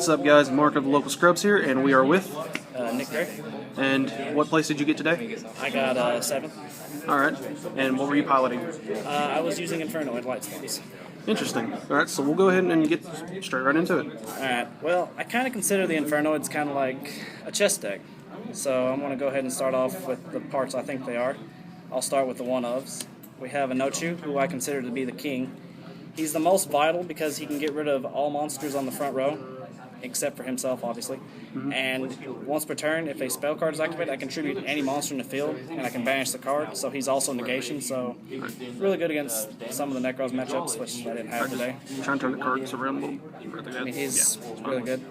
What's up, guys? Mark of the Local Scrubs here, and we are with Nick Gray. And what place did you get today? I got 7th. Alright. And what were you piloting? I was using Infernoid light storms. Interesting. Alright, so we'll go ahead and get straight right into it. Alright, well, I kind of consider the Infernoids kind of like a chess deck. So I'm going to go ahead and start off with the parts I think they are. I'll start with the one-ofs. We have Inochu, who I consider to be the king. He's the most vital because he can get rid of all monsters on the front row, except for himself, obviously. And once per turn, if a spell card is activated, I contribute any monster in the field, and I can banish the card, so he's also negation, so really good against some of the Necros matchups, which I didn't have today. Trying to turn the cards around a little. I mean, he's really good.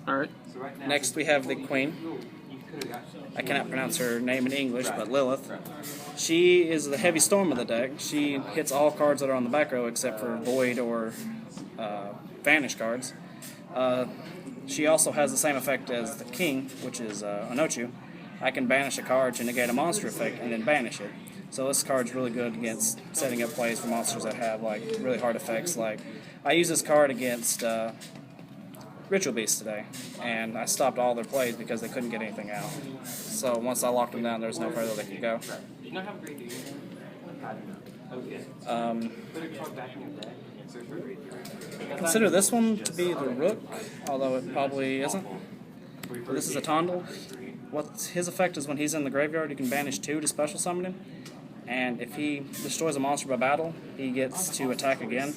Alright. Next, we have the Queen. I cannot pronounce her name in English, but Lilith. She is the heavy storm of the deck. She hits all cards that are on the back row except for Void or Vanish cards. She also has the same effect as the King, which is Inochu. I can banish a card to negate a monster effect and then banish it. So this card's really good against setting up plays for monsters that have like really hard effects. Like I used this card against Ritual Beasts today, and I stopped all their plays because they couldn't get anything out. So once I locked them down, there was no further they could go. I consider this one to be the Rook, although it probably isn't. This is a Tondal. What his effect is when he's in the graveyard, you can banish 2 to special summon him, and if he destroys a monster by battle, he gets to attack again.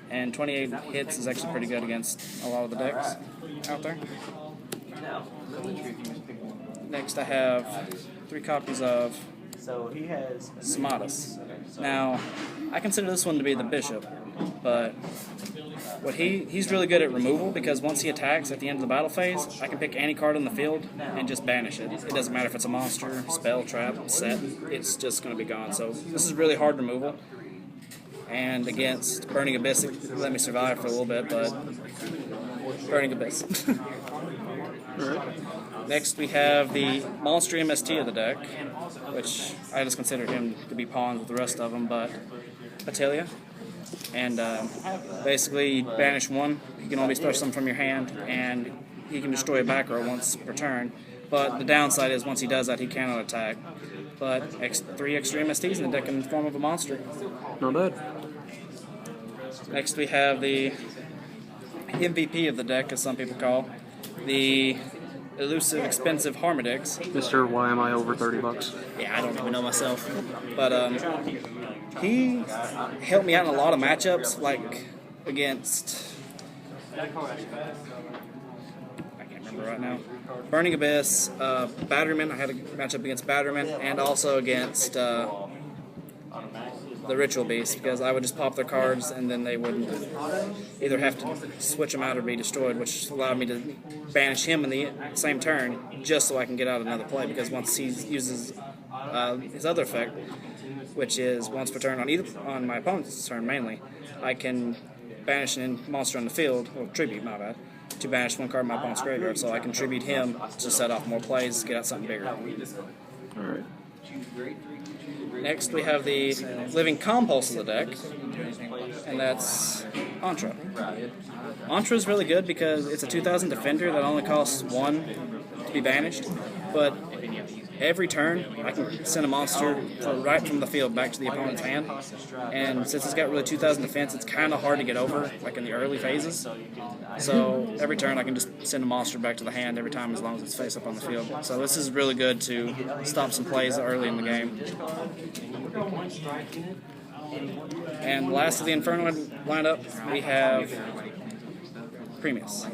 And 28 hits is actually pretty good against a lot of the decks out there. Next I have 3 copies of Samadas. Now, I consider this one to be the Bishop, but he's really good at removal because once he attacks at the end of the battle phase, I can pick any card on the field and just banish it. It doesn't matter if it's a monster, spell, trap, set, it's just going to be gone. So this is really hard removal. And against Burning Abyss, it let me survive for a little bit, but Burning Abyss. Next we have the Monster MST of the deck, which I just consider him to be pawns with the rest of them, but Atelia. And basically you banish 1, you can only special summon from your hand, and he can destroy a back row once per turn. But the downside is once he does that, he cannot attack. But 3 extra MSTs in the deck in the form of a monster. Not bad. Next we have the MVP of the deck, as some people call, the elusive, expensive Harmadix. Mr. Why am I over $30? Yeah, I don't even know myself. But he helped me out in a lot of matchups, like against... I can't remember right now. Burning Abyss, Batterman. I had a matchup against Batterman, and also against the Ritual Beast, because I would just pop their cards and then they would either have to switch them out or be destroyed, which allowed me to banish him in the same turn just so I can get out another play, because once he uses his other effect, which is once per turn on my opponent's turn mainly, I can banish a monster on the field, or tribute, my bad, to banish 1 card in my opponent's graveyard, so I can tribute him to set off more plays, get out something bigger. Alright. Next we have the Living Compulse of the deck, and that's Antra. Antra is really good because it's a 2000 defender that only costs 1 to be banished, but every turn I can send a monster right from the field back to the opponent's hand, and since it's got really 2000 defense, it's kind of hard to get over like in the early phases. So every turn I can just send a monster back to the hand every time as long as it's face up on the field. So this is really good to stop some plays early in the game. And last of the Infernoid lineup, we have Primus.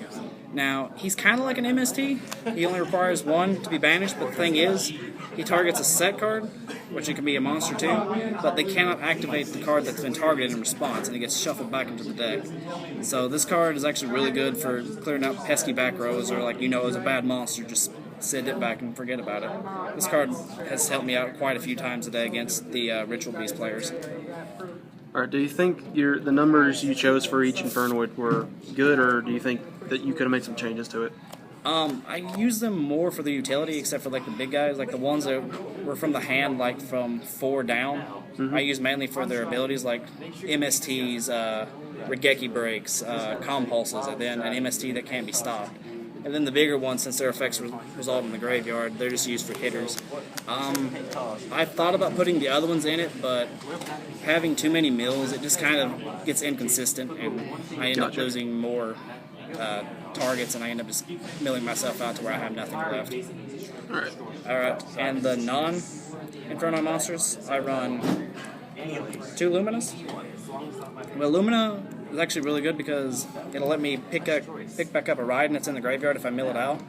Now, he's kind of like an MST. He only requires 1 to be banished, but the thing is, he targets a set card, which it can be a monster too, but they cannot activate the card that's been targeted in response, and it gets shuffled back into the deck. So this card is actually really good for clearing out pesky back rows, or like, as a bad monster, just sit it back and forget about it. This card has helped me out quite a few times today against the Ritual Beast players. Alright, do you think the numbers you chose for each Infernoid were good, or do you think that you could have made some changes to it? I use them more for the utility, except for like the big guys, like the ones that were from the hand, like from 4 down. I use mainly for their abilities like MSTs, Regeki breaks, compulses, and then an MST that can't be stopped. And then the bigger ones, since their effects resolve in the graveyard, they're just used for hitters. I thought about putting the other ones in it, but having too many mills, it just kind of gets inconsistent, and I end up losing more targets, and I end up just milling myself out to where I have nothing left. Alright, and the non-Infernoid monsters, I run 2 Luminas. Well, Lumina is actually really good because it'll let me pick back up a ride and it's in the graveyard if I mill it out.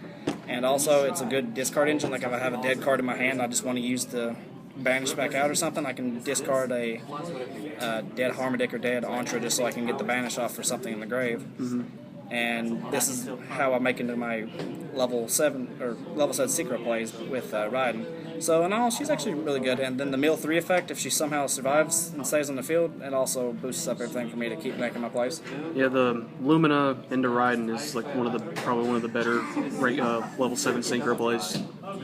And also, it's a good discard engine. Like if I have a dead card in my hand, I just want to use the banish back out or something, I can discard a dead Harmadic or dead Entra just so I can get the banish off for something in the grave. And this is how I make into my level 7 secret plays with Raiden. So in all, she's actually really good. And then the Mill 3 effect, if she somehow survives and stays on the field, it also boosts up everything for me to keep making my plays. Yeah, the Lumina into Raiden is like probably one of the better level 7 synchro plays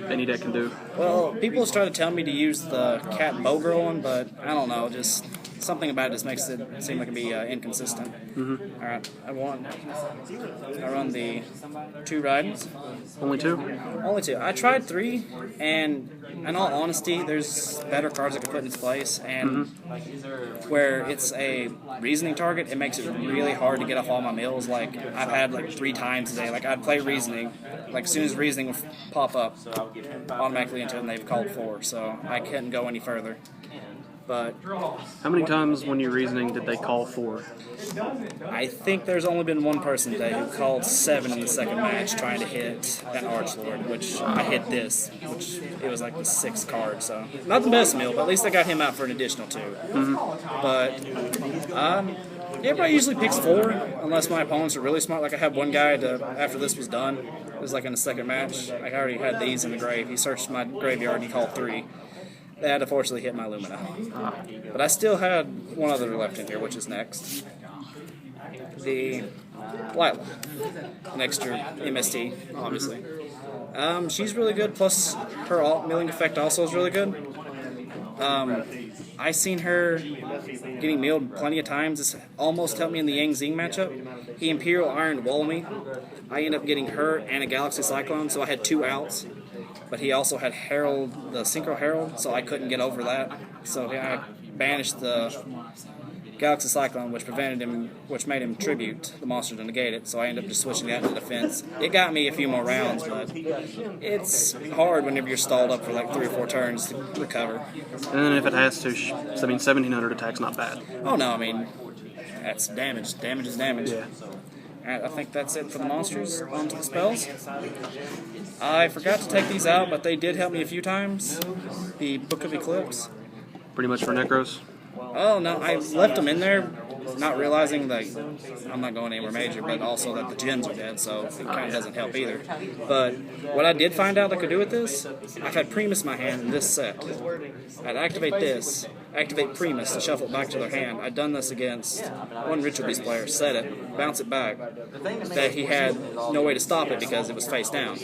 any deck can do. Well, people have started telling me to use the Cat Bow Girl one, but I don't know, just something about it just makes it seem like it be inconsistent. Alright, I run the 2 Raidens. Only 2? Only 2. I tried 3, and in all honesty, there's better cards I could put in its place, and where it's a reasoning target, it makes it really hard to get off all my mills. Like, I've had like 3 times today, like I'd play reasoning, like as soon as reasoning would pop up, automatically into it, and they've called 4, so I couldn't go any further. But how many times when you're reasoning did they call 4? I think there's only been one person today who called 7 in the second match trying to hit an Archlord, which I hit this, which it was like the 6th card, so not the best mill, but at least I got him out for an additional 2. But everybody usually picks 4 unless my opponents are really smart. Like I had one guy after this was done, it was like in the second match, I already had these in the grave. He searched my graveyard and he called 3. That unfortunately hit my Lumina. But I still had one other left in here, which is next. The Lila. An extra MST, obviously. She's really good, plus her alt milling effect also is really good. I seen her getting milled plenty of times. This almost helped me in the Yang Zing matchup. He Imperial Iron Wall me. I ended up getting her and a Galaxy Cyclone, so I had 2 outs. But he also had Herald, the Synchro Herald, so I couldn't get over that. So I banished the Galaxy Cyclone, which made him tribute the monster to negate it. So I ended up just switching that to defense. It got me a few more rounds, but it's hard whenever you're stalled up for like 3 or 4 turns to recover. And then if it has to, 1700 attack's not bad. Oh no, I mean, that's damage. Damage is damage. Yeah. Alright, I think that's it for the monsters. On to the spells. I forgot to take these out, but they did help me a few times. The Book of Eclipse. Pretty much for Necros? Oh, no, I left them in there, not realizing that I'm not going anywhere major, but also that the gens are dead, so it kind of doesn't help either. But what I did find out I could do with this, I've had Primus in my hand in this set. I'd activate this, activate Primus to shuffle it back to their hand. I'd done this against one Ritual Beast player, set it, bounce it back, that he had no way to stop it because it was face down.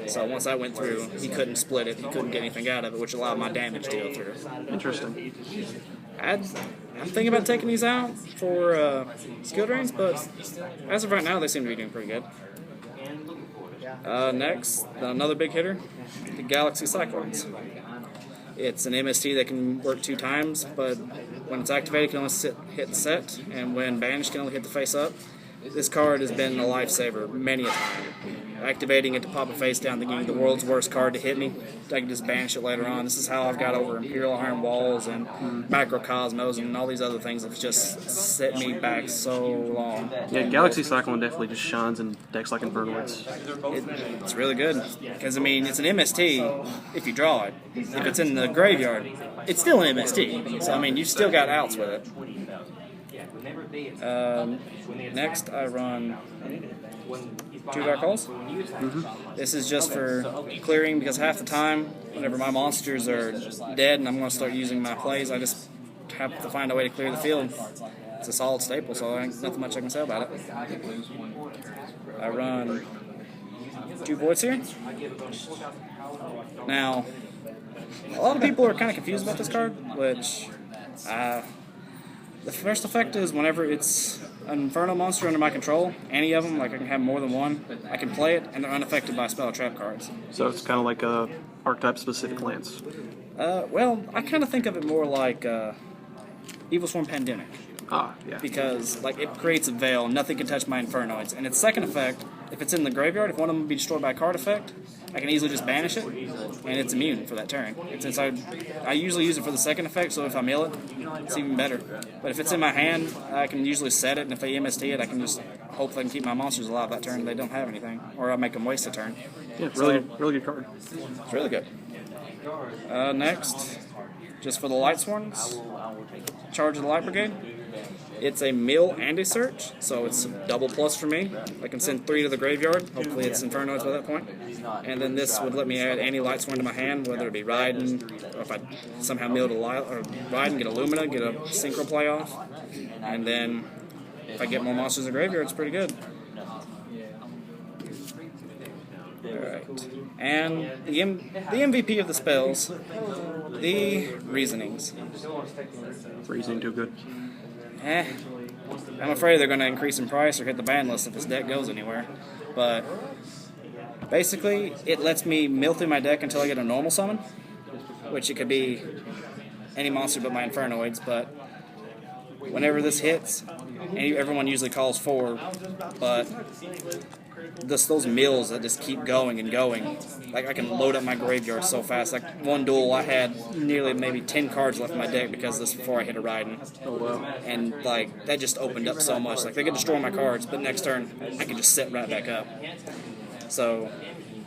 So once I went through, he couldn't split it, he couldn't get anything out of it, which allowed my damage to go through. Interesting. I'm thinking about taking these out for skill drains, but as of right now, they seem to be doing pretty good. Next, another big hitter, the Galaxy Cyclones. It's an MST that can work 2 times, but when it's activated, it can only hit the set, and when banished, can only hit the face up. This card has been a lifesaver many a time. Activating it to pop a face down, thinking the world's worst card to hit me, I can just banish it later on. This is how I've got over Imperial Iron Walls and Macrocosmos and all these other things that have just set me back so long. Yeah, Galaxy Cyclone definitely just shines in decks like Infernoids. It's really good, because I mean, it's an MST if you draw it. If it's in the graveyard, it's still an MST. So I mean, you've still got outs with it. Next, I run 2 Dark Holes. This is just for clearing, because half the time, whenever my monsters are dead and I'm going to start using my plays, I just have to find a way to clear the field. It's a solid staple, so there ain't nothing much I can say about it. I run 2 Voids here. Now, a lot of people are kind of confused about this card, which The first effect is whenever it's an Inferno monster under my control, any of them, like I can have more than one, I can play it, and they're unaffected by spell or trap cards. So it's kind of like a archetype-specific lance. Well, I kind of think of it more like Evil Swarm Pandemic. Ah, yeah. Because like it creates a veil, nothing can touch my Infernoids. And its second effect, if it's in the graveyard, if one of them be destroyed by a card effect, I can easily just banish it, and it's immune for that turn. And since I usually use it for the second effect, so if I mill it, it's even better. But if it's in my hand, I can usually set it, and if they MST it, I can just hope they can keep my monsters alive that turn. They don't have anything, or I make them waste a turn. Yeah, really good card. It's really good. Next, just for the Light Swarms, Charge of the Light Brigade. It's a mill and a search, so it's double plus for me. I can send 3 to the graveyard. Hopefully it's Infernoids by that point. And then this would let me add any Light Swarm to my hand, whether it be Riding, or if I somehow mill to Riding, get a Lumina, get a Synchro play off. And then if I get more monsters in the graveyard, it's pretty good. Alright. And the MVP of the spells, the Reasonings. Reasoning too good. I'm afraid they're going to increase in price or hit the ban list if this deck goes anywhere. But basically, it lets me mill through my deck until I get a normal summon, which it could be any monster but my Infernoids. But whenever this hits, everyone usually calls 4, but those mills that just keep going and going, like I can load up my graveyard so fast. Like one duel, I had nearly maybe 10 cards left in my deck because of this before I hit a Riding. Oh wow! And like that just opened up so much. Like they could destroy my cards, but next turn I can just set right back up. So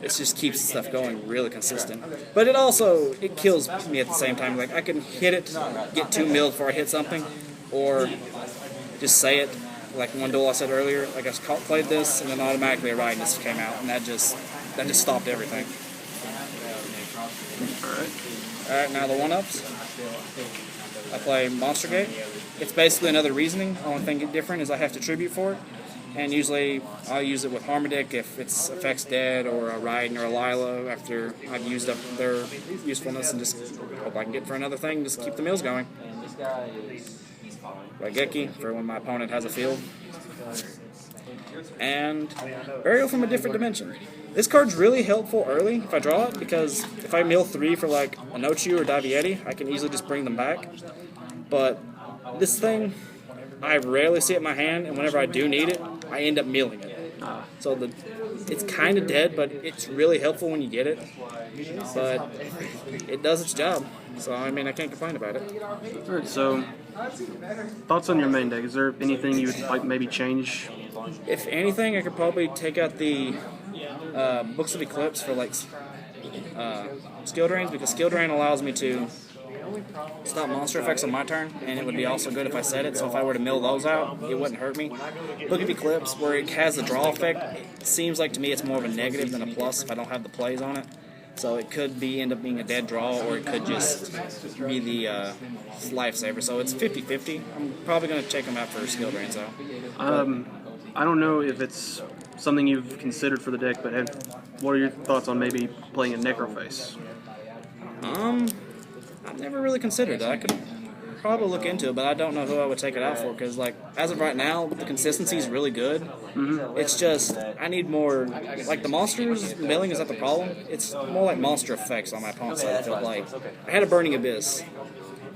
it just keeps stuff going really consistent. But it kills me at the same time. Like I can hit it, get 2 milled before I hit something, or just say it. Like one duel I said earlier, like I played this and then automatically a Riding just came out, and that just stopped everything. Alright, now the 1-ups. I play Monster Gate. It's basically another Reasoning. The only thing different is I have to tribute for it. And usually I'll use it with Harmadic if its effect's dead, or a Riding or a Lila after I've used up their usefulness, and just hope I can get for another thing, just keep the mills going. Raigeki for when my opponent has a field. And Burial from a Different Dimension. This card's really helpful early if I draw it, because if I mill 3 for like a Nochu or Davietti, I can easily just bring them back. But this thing, I rarely see it in my hand, and whenever I do need it, I end up milling it. So it's kind of dead, but it's really helpful when you get it. But it does its job, so I mean I can't complain about it. Alright, so thoughts on your main deck? Is there anything you would like maybe change? If anything, I could probably take out the Books of Eclipse for like skill drains, because skill drain allows me to stop monster effects on my turn, and it would be also good if I set it, so if I were to mill those out, it wouldn't hurt me. Book of Eclipse, where it has the draw effect, it seems like to me it's more of a negative than a plus if I don't have the plays on it. So it could end up being a dead draw, or it could just be the lifesaver. So it's 50-50. I'm probably going to check them out for skill drains, though. I don't know if it's something you've considered for the deck, but what are your thoughts on maybe playing a Necroface? I've never really considered it. I could probably look into it, but I don't know who I would take it out for, because like as of right now, the consistency is really good. It's just I need more. Like the monsters milling is not the problem. It's more like monster effects on my opponent's side. I feel like I had a Burning Abyss,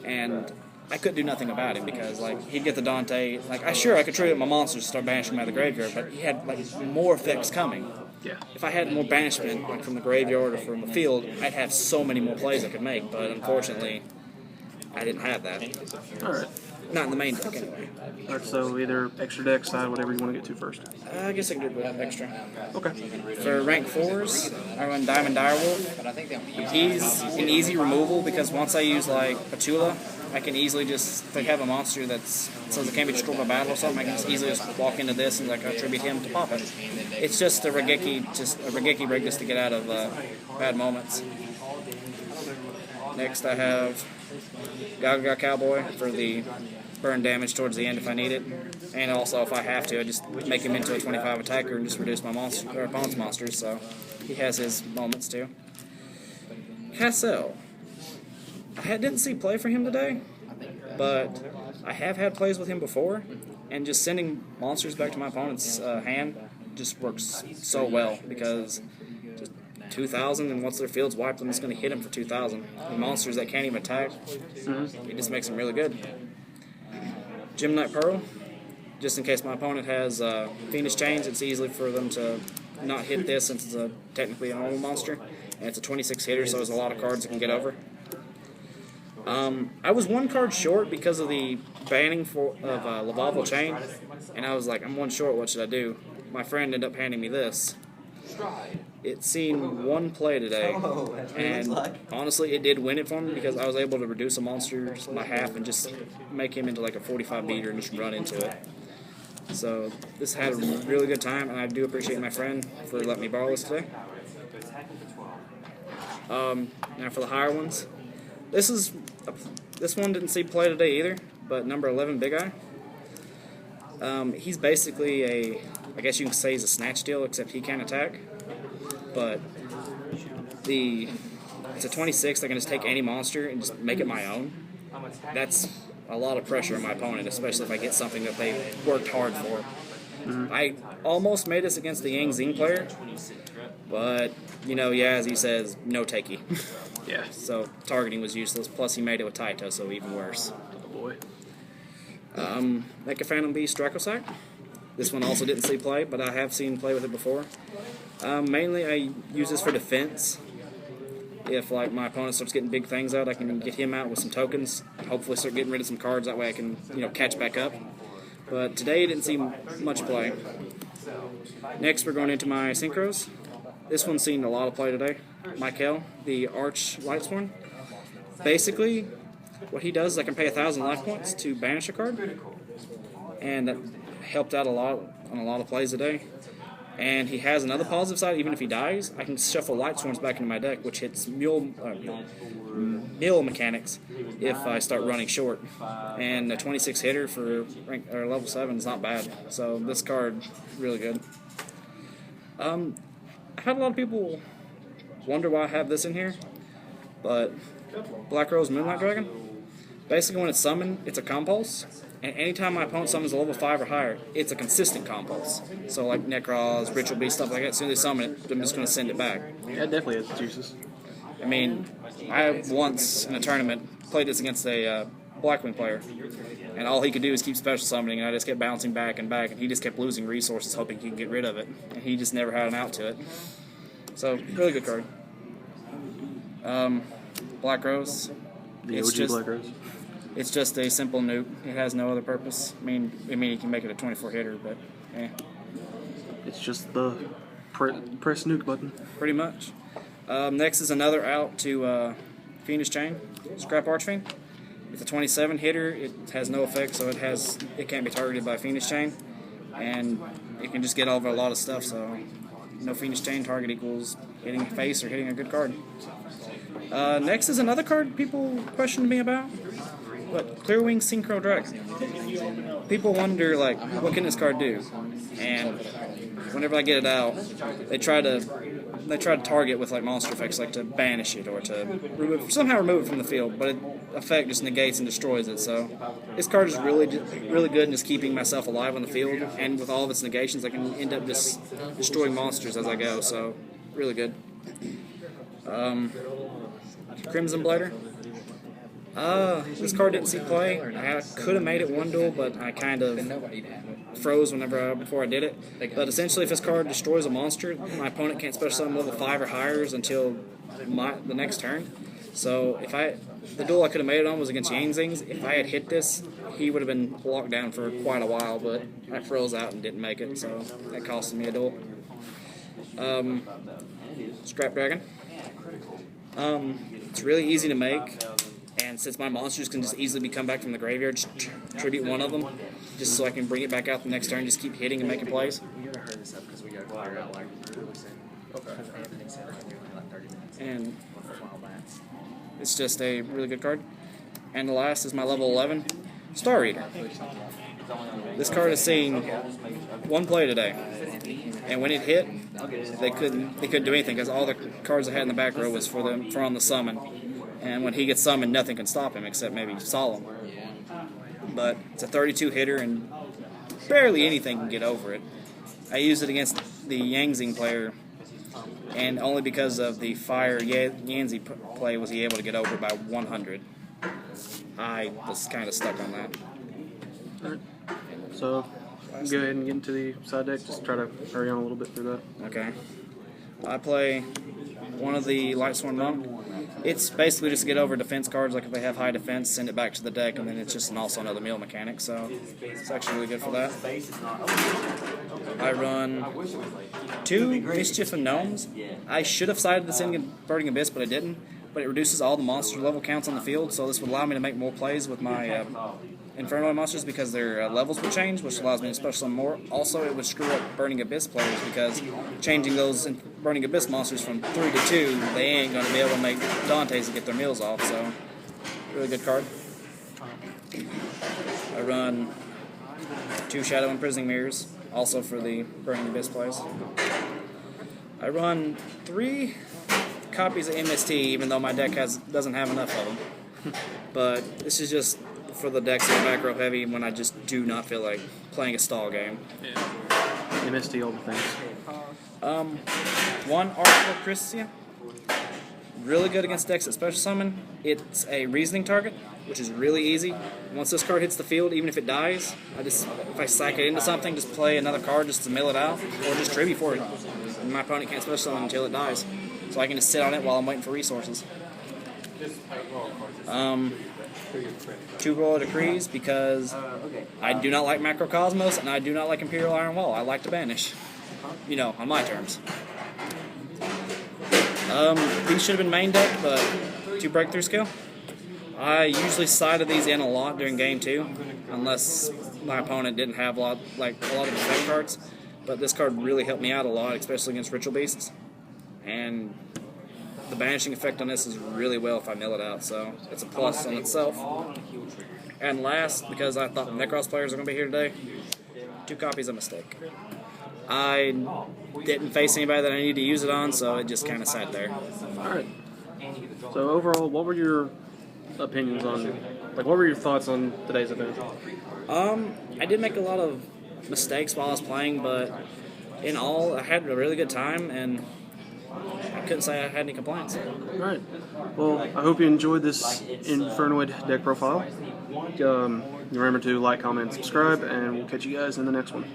and I couldn't do nothing about him because like he'd get the Dante. Like I could tribute my monsters to start banishing him out of the graveyard, but he had like more effects coming. Yeah. If I had more banishment, like from the graveyard or from the field, I'd have so many more plays I could make, but unfortunately, I didn't have that. Alright. Not in the main deck, anyway. Alright, so either extra deck, side, whatever you want to get to first. I guess I could do it extra. Okay. For rank 4s, I run Diamond Direwolf. He's an easy removal because once I use like Petula, I can easily just, if I have a monster that says it can't be destroyed by battle or something, I can just easily just walk into this and like attribute him to pop it. It's just a Raigeki rig just to get out of bad moments. Next I have Gaga Cowboy for the burn damage towards the end if I need it. And also if I have to, I just make him into a 25 attacker and just reduce my opponent's monsters, so he has his moments too. Cassell. I didn't see play for him today. but I have had plays with him before, and just sending monsters back to my opponent's hand just works so well, because just 2,000, and once their field's wiped, I'm just going to hit them for 2,000. The monsters that can't even attack, it just makes them really good. Gemini Pearl, just in case my opponent has Fiendish Chains, it's easy for them to not hit this, since it's technically a normal monster, and it's a 26 hitter, so there's a lot of cards it can get over. I was one card short because of the banning of Lavalval Chain, and I was like, I'm one short, what should I do? My friend ended up handing me this. It's seen one play today, and honestly, it did win it for me, because I was able to reduce a monster by half and just make him into like a 45 beater and just run into it. So this had a really good time, and I do appreciate my friend for letting me borrow this today. Now for the higher ones, this one didn't see play today either, but number 11 Big Eye. He's basically I guess you can say he's a snatch deal, except he can't attack. But it's a 26. I can just take any monster and just make it my own. That's a lot of pressure on my opponent, especially if I get something that they worked hard for. I almost made this against the Yang Zing player, but as he says, no takey. Yeah. So targeting was useless. Plus he made it with Taito, so even worse. Oh boy. Mecha Phantom Beast Dracosac. This one also didn't see play, but I have seen play with it before. Mainly I use this for defense. If my opponent starts getting big things out, I can get him out with some tokens. Hopefully start getting rid of some cards, that way I can catch back up. But today it didn't see much play. Next we're going into my Synchros. This one's seen a lot of play today. Michael, the Arch Lightsworn. Basically, what he does is I can pay 1,000 life points to banish a card, and that helped out a lot on a lot of plays today. And he has another positive side. Even if he dies, I can shuffle Lightsworns back into my deck, which hits mill mechanics if I start running short. And a 26 hitter for level 7 is not bad. So this card really good. I had a lot of people wonder why I have this in here, but Black Rose Moonlight Dragon. Basically, when it's summoned, it's a compulse, and anytime my opponent summons a level 5 or higher, it's a consistent compulse. So like Necros, Ritual Beast, stuff like that, as soon as they summon it, I'm just going to send it back. Yeah, it definitely has juices. I mean, I once in a tournament played this against a Blackwing player, and all he could do is keep special summoning, and I just kept bouncing back, and he just kept losing resources hoping he could get rid of it, and he just never had an out to it. So, really good card. Black Rose. The OG Black Rose. It's just a simple nuke. It has no other purpose. I mean, you can make it a 24 hitter, but it's just the press nuke button. Pretty much. Next is another out to Fiendish Chain, Scrap Archfiend. It's a 27 hitter. It has no effect, so it can't be targeted by Fiendish Chain, and it can just get over a lot of stuff. So no Fiendish Chain target equals hitting a face or hitting a good card. Next is another card people questioned me about, but Clearwing Synchro Dragon. People wonder, what can this card do? And whenever I get it out, they try to target with monster effects, like to banish it or to somehow remove it from the field, but effect just negates and destroys it. So this card is really good in just keeping myself alive on the field, and with all of its negations, I can end up just destroying monsters as I go. So really good. Crimson Blader. This card didn't see play. I could have made it one duel, but I kind of froze before I did it. But essentially, if this card destroys a monster, my opponent can't special summon level 5 or higher until the next turn. So the duel I could have made it on was against Yang Zings. If I had hit this, he would have been locked down for quite a while, but I froze out and didn't make it, so that costed me a duel. Scrap Dragon. It's really easy to make, and since my monsters can just easily come back from the graveyard, just tribute one of them, just so I can bring it back out the next turn, just keep hitting and making plays. And it's just a really good card. And the last is my level 11, Star Reader. This card has seen one play today, and when it hit, they couldn't do anything because all the cards I had in the back row was for on the summon. And when he gets summoned, nothing can stop him except maybe Solemn. but it's a 32 hitter and barely anything can get over it. I used it against the Yangzing player, and only because of the fire Yanzi play was he able to get over by 100. I was kind of stuck on that. All right. So go ahead and get into the side deck. Just try to hurry on a little bit through that. Okay. I play one of the Lightsworn Monk. It's basically just to get over defense cards, like if they have high defense, send it back to the deck, and then it's just also another meal mechanic, so it's actually really good for that. I run 2 Mischief and Gnomes. I should have sided this in Burning Abyss, but I didn't. But it reduces all the monster level counts on the field, so this would allow me to make more plays with my Infernoid monsters because their levels would change, which allows me to special summon more. Also, it would screw up Burning Abyss players because changing those Burning Abyss monsters from 3 to 2, they ain't going to be able to make Dantes to get their meals off, so really good card. I run 2 Shadow Imprisoning Mirrors, also for the Burning Abyss players. I run 3 copies of MST, even though my deck doesn't have enough of them. But this is just for the decks that are back row heavy when I just do not feel like playing a stall game. Yeah. MST all the things. 1 Article of Christia. Really good against decks at special summon. It's a reasoning target, which is really easy. Once this card hits the field, even if it dies, if I sack it into something, just play another card just to mill it out, or just tribute for it. And my opponent can't special summon until it dies. So I can just sit on it while I'm waiting for resources. 2 Royal Decrees because I do not like Macrocosmos and I do not like Imperial Iron Wall. I like to banish. You know, on my terms. These should have been main deck, but 2 Breakthrough Skill. I usually sided these in a lot during game 2, unless my opponent didn't have a lot of effect cards. But this card really helped me out a lot, especially against Ritual Beasts. And the banishing effect on this is really well if I mill it out, so it's a plus on itself. And last, because I thought Necros players are going to be here today, 2 copies of Mistake. I didn't face anybody that I needed to use it on, so it just kind of sat there. Alright. So overall, what were your opinions on, what were your thoughts on today's event? I did make a lot of mistakes while I was playing, but in all, I had a really good time, and I couldn't say I had any complaints. Alright. Well, I hope you enjoyed this Infernoid deck profile. Remember to like, comment, subscribe, and we'll catch you guys in the next one.